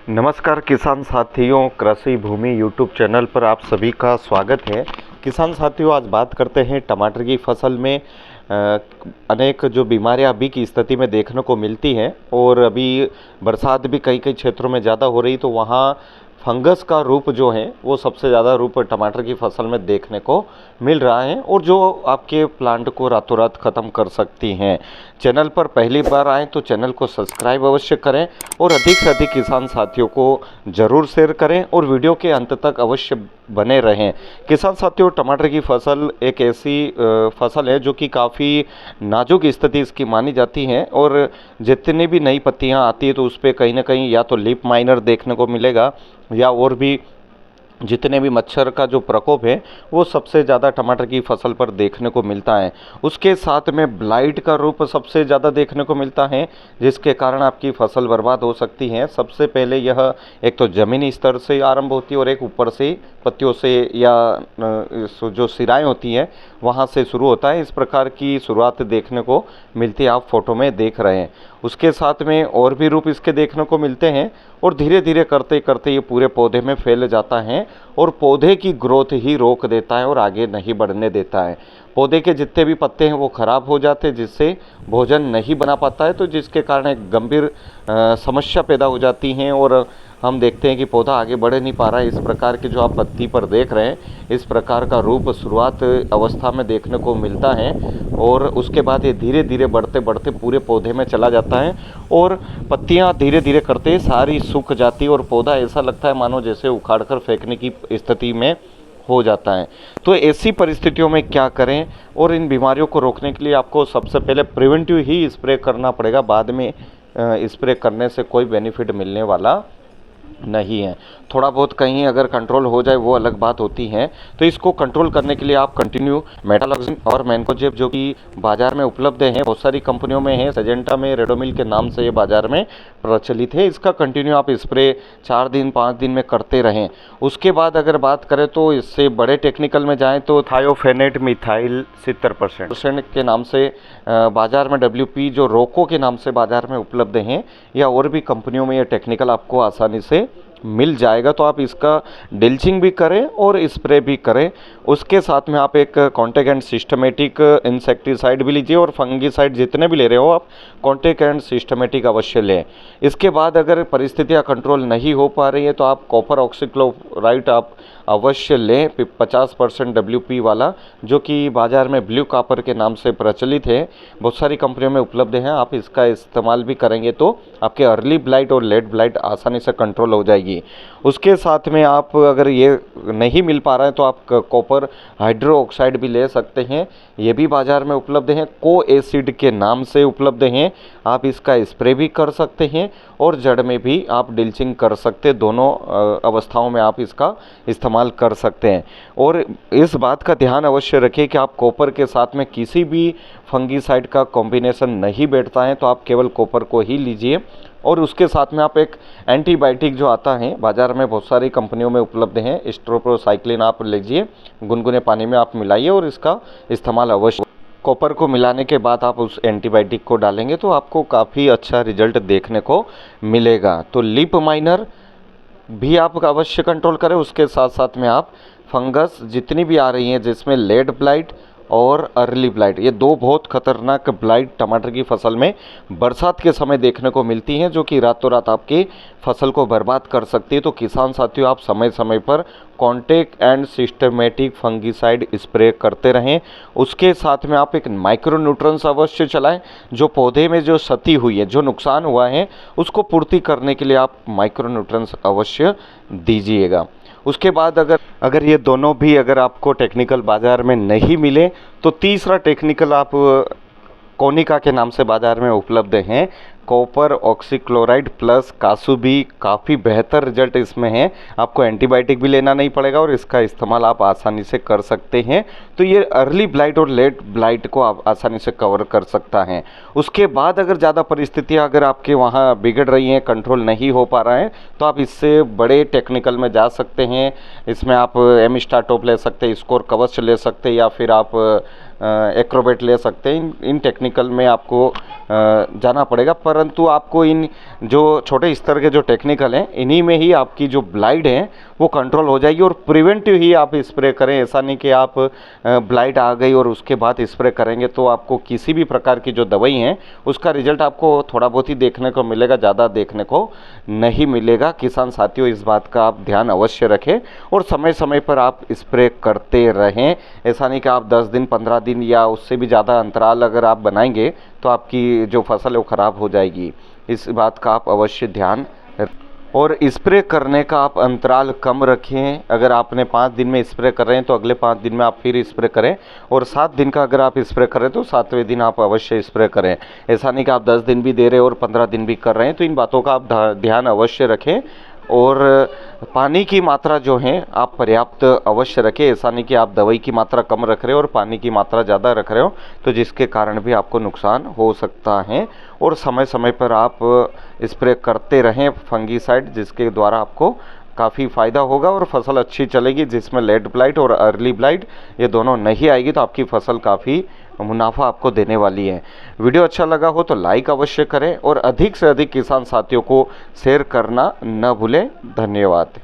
नमस्कार किसान साथियों, कृषि भूमि यूट्यूब चैनल पर आप सभी का स्वागत है। किसान साथियों, आज बात करते हैं टमाटर की फसल में अनेक जो बीमारियां अभी की स्थिति में देखने को मिलती हैं और अभी बरसात भी कई कई क्षेत्रों में ज़्यादा हो रही, तो वहाँ फंगस का रूप जो है वो सबसे ज़्यादा रूप टमाटर की फसल में देखने को मिल रहा है और जो आपके प्लांट को रातों रात ख़त्म कर सकती हैं। चैनल पर पहली बार आएँ तो चैनल को सब्सक्राइब अवश्य करें और अधिक से अधिक किसान साथियों को ज़रूर शेयर करें और वीडियो के अंत तक अवश्य बने रहें। किसान साथियों, टमाटर की फसल एक ऐसी फसल है जो कि काफ़ी नाजुक स्थिति इसकी मानी जाती है और जितनी भी नई पत्तियां आती है तो उस पर कहीं ना कहीं या तो लीफ माइनर देखने को मिलेगा या और भी जितने भी मच्छर का जो प्रकोप है वो सबसे ज़्यादा टमाटर की फसल पर देखने को मिलता है। उसके साथ में ब्लाइट का रूप सबसे ज़्यादा देखने को मिलता है, जिसके कारण आपकी फसल बर्बाद हो सकती है। सबसे पहले यह एक तो ज़मीनी स्तर से आरंभ होती है और एक ऊपर से पत्तियों से या जो सिराएं होती हैं वहाँ से शुरू होता है। इस प्रकार की शुरुआत देखने को मिलती है, आप फोटो में देख रहे हैं। उसके साथ में और भी रूप इसके देखने को मिलते हैं और धीरे धीरे करते करते ये पूरे पौधे में फैल जाता है और पौधे की ग्रोथ ही रोक देता है और आगे नहीं बढ़ने देता है। पौधे के जितने भी पत्ते हैं वो खराब हो जाते हैं, जिससे भोजन नहीं बना पाता है, तो जिसके कारण एक गंभीर समस्या पैदा हो जाती हैं और हम देखते हैं कि पौधा आगे बढ़ नहीं पा रहा है। इस प्रकार की जो आप पत्ती पर देख रहे हैं, इस प्रकार का रूप शुरुआत अवस्था में देखने को मिलता है और उसके बाद ये धीरे धीरे बढ़ते बढ़ते पूरे पौधे में चला जाता है और पत्तियां धीरे धीरे करते सारी सूख जाती है और पौधा ऐसा लगता है मानो जैसे उखाड़ कर फेंकने की स्थिति में हो जाता है। तो ऐसी परिस्थितियों में क्या करें और इन बीमारियों को रोकने के लिए आपको सबसे पहले प्रिवेंटिव ही स्प्रे करना पड़ेगा। बाद में स्प्रे करने से कोई बेनिफिट मिलने वाला नहीं है। थोड़ा बहुत कहीं अगर कंट्रोल हो जाए वो अलग बात होती है। तो इसको कंट्रोल करने के लिए आप कंटिन्यू मेटालॉक्सिन और मैनकोजेब जो कि बाजार में उपलब्ध हैं, बहुत सारी कंपनियों में है, सेजेंटा में, रेडोमिल के नाम से ये बाजार में प्रचलित है। इसका कंटिन्यू आप स्प्रे 4 दिन 5 दिन में करते रहें। उसके बाद अगर बात करें तो इससे बड़े टेक्निकल में जाएँ तो थायोफेनेट मिथाइल 70% के नाम से बाजार में WP जो रोको के नाम से बाजार में उपलब्ध हैं, या और भी कंपनियों में ये टेक्निकल आपको आसानी से मिल जाएगा। तो आप इसका डिल्चिंग भी करें और स्प्रे भी करें। उसके साथ में आप एक कॉन्टैक्ट एंड सिस्टमेटिक इंसेक्टिसाइड भी लीजिए और फंगीसाइड जितने भी ले रहे हो आप कॉन्टैक्ट एंड सिस्टमेटिक अवश्य लें। इसके बाद अगर परिस्थितियां कंट्रोल नहीं हो पा रही है तो आप कॉपर ऑक्सीक्लोराइड आप अवश्य लें, 50% WP वाला, जो कि बाज़ार में ब्लू कॉपर के नाम से प्रचलित है, बहुत सारी कंपनियों में उपलब्ध है। आप इसका इस्तेमाल भी करेंगे तो आपके अर्ली ब्लाइट और लेट ब्लाइट आसानी से कंट्रोल हो जाएगी। उसके साथ में आप अगर ये नहीं मिल पा रहा है तो आप कॉपर हाइड्रो ऑक्साइड भी ले सकते हैं, ये भी बाज़ार में उपलब्ध हैं, को एसिड के नाम से उपलब्ध हैं। आप इसका स्प्रे भी कर सकते हैं और जड़ में भी आप डिल्चिंग कर सकते हैं। दोनों अवस्थाओं में आप इसका इस्तेमाल कर सकते हैं। और इस बात का ध्यान अवश्य रखें कि आप कॉपर के साथ में किसी भी फंगीसाइड का कॉम्बिनेशन नहीं बैठता है, तो आप केवल कॉपर को ही लीजिए। और उसके साथ में आप एक एंटीबायोटिक जो आता है बाज़ार में, बहुत सारी कंपनियों में उपलब्ध हैं, स्ट्रोप्रोसाइक्लिन आप लीजिए, गुनगुने पानी में आप मिलाइए और इसका इस्तेमाल अवश्य। कॉपर को मिलाने के बाद आप उस एंटीबायोटिक को डालेंगे तो आपको काफ़ी अच्छा रिजल्ट देखने को मिलेगा। तो लीफ माइनर भी आप अवश्य कंट्रोल करें। उसके साथ साथ में आप फंगस जितनी भी आ रही हैं जिसमें लेट ब्लाइट और अर्ली ब्लाइट, ये दो बहुत खतरनाक ब्लाइट टमाटर की फसल में बरसात के समय देखने को मिलती हैं, जो कि रातों रात आपकी फसल को बर्बाद कर सकती है। तो किसान साथियों, आप समय समय पर contact and systematic fungicide spray करते रहें। उसके साथ में आप एक माइक्रो न्यूट्रंस अवश्य चलाएं। जो पौधे में जो क्षति हुई है, जो नुकसान हुआ है, उसको पूर्ति करने के लिए आप माइक्रो न्यूट्रंस अवश्य दीजिएगा। उसके बाद अगर ये दोनों भी अगर आपको टेक्निकल बाज़ार में नहीं मिले तो तीसरा टेक्निकल आप कोनिका के नाम से बाज़ार में उपलब्ध हैं, कॉपर ऑक्सीक्लोराइड प्लस कासू भी काफ़ी बेहतर रिजल्ट इसमें है। आपको एंटीबायोटिक भी लेना नहीं पड़ेगा और इसका इस्तेमाल आप आसानी से कर सकते हैं। तो ये अर्ली ब्लाइट और लेट ब्लाइट को आप आसानी से कवर कर सकता है। उसके बाद अगर ज़्यादा परिस्थितियाँ अगर आपके वहाँ बिगड़ रही हैं, कंट्रोल नहीं हो पा रहा है, तो आप इससे बड़े टेक्निकल में जा सकते हैं। इसमें आप एमिस्टाटॉप ले सकते हैं, स्कोर कवच ले सकते हैं, या फिर आप एक्रोबेट ले सकते हैं। इन टेक्निकल में आपको जाना पड़ेगा, परंतु आपको इन जो छोटे स्तर के जो टेक्निकल हैं इन्हीं में ही आपकी जो ब्लाइट है वो कंट्रोल हो जाएगी। और प्रिवेंटिव ही आप स्प्रे करें, ऐसा नहीं कि आप ब्लाइट आ गई और उसके बाद स्प्रे करेंगे तो आपको किसी भी प्रकार की जो दवाई है उसका रिजल्ट आपको थोड़ा बहुत ही देखने को मिलेगा, ज़्यादा देखने को नहीं मिलेगा। किसान साथियों, इस बात का आप ध्यान अवश्य रखें और समय समय पर आप स्प्रे करते रहें। ऐसा नहीं कि आप 10 दिन 15 दिन या उससे भी ज़्यादा अंतराल अगर आप बनाएंगे तो आपकी जो फसल है वो ख़राब हो जाएगी। इस बात का आप अवश्य ध्यान। और स्प्रे करने का आप अंतराल कम रखें। अगर आपने 5 दिन में स्प्रे कर रहे हैं तो अगले 5 दिन में आप फिर स्प्रे करें, और 7 दिन का अगर आप स्प्रे कर रहे हैं तो 7वें दिन आप अवश्य स्प्रे करें। ऐसा नहीं कि आप 10 दिन भी दे रहे हैं और 15 दिन भी कर रहे हैं। तो इन बातों का आप ध्यान अवश्य रखें। और पानी की मात्रा जो है आप पर्याप्त अवश्य रखें। ऐसा नहीं कि आप दवाई की मात्रा कम रख रहे हो और पानी की मात्रा ज़्यादा रख रहे हो, तो जिसके कारण भी आपको नुकसान हो सकता है। और समय समय पर आप स्प्रे करते रहें फंगीसाइड, जिसके द्वारा आपको काफ़ी फ़ायदा होगा और फसल अच्छी चलेगी, जिसमें लेट ब्लाइट और अर्ली ब्लाइट ये दोनों नहीं आएगी, तो आपकी फसल काफ़ी मुनाफा आपको देने वाली है। वीडियो अच्छा लगा हो तो लाइक अवश्य करें और अधिक से अधिक किसान साथियों को शेयर करना न भूलें। धन्यवाद।